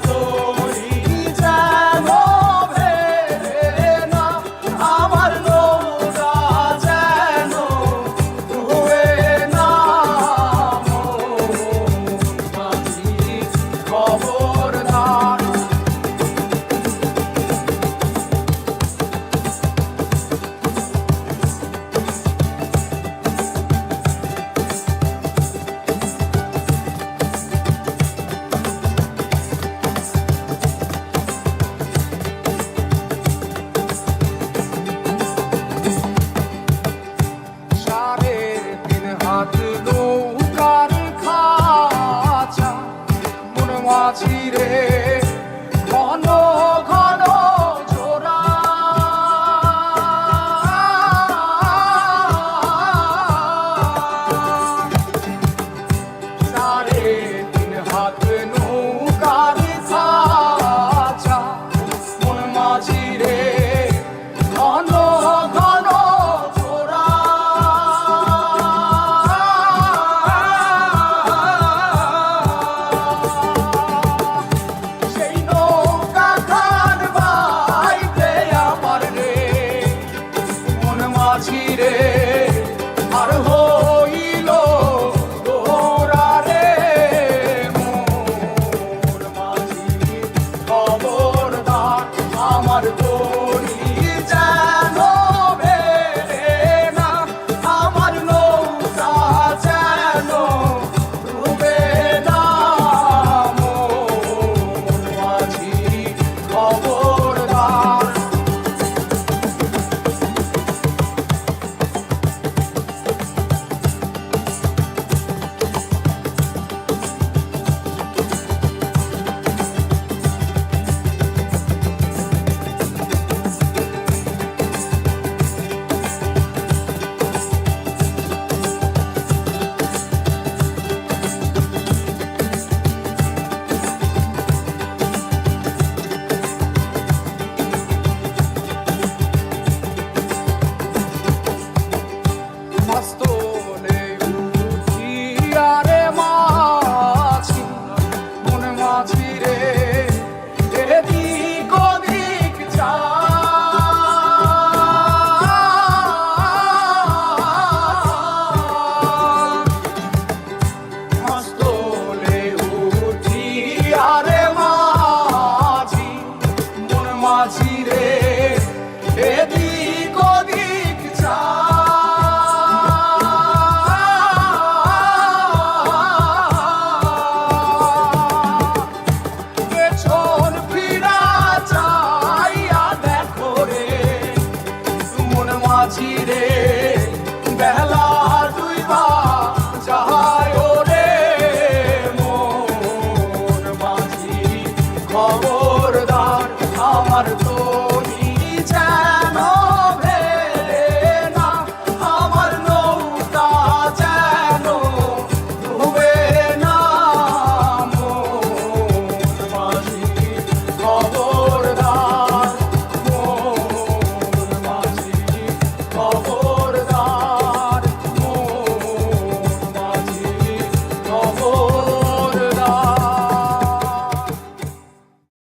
তরি যেন ভেড়ে না, আমার নৌকা যেন ডুবে না। মাঝি খবরদার। হাত নৌকার খাঁচা মন মাঝি রে ঘন ঘন জোড়া। সাড়ে তিন হাত নৌকার খাঁচা মন মাঝি রে ঘন ঘন জোড়া। মাঝিরে আর হইল গোরা রে মোর মাঝি খবরদার। আমার তরি যেন ভেড়ে না, আমার নৌকা যেন ডুবে না। মোর মাঝি খবরদার। মাস্তলে উঠিয়া রে মাঝি মন মাঝি রে এদিক ওদিক যায়। মাস্তলে উঠিয়া রে মাঝি মন মাঝি রে এদিক ওদিক যায়। মাঝি রে বেলা দুইবা যায় রে মোর মাঝি খবর।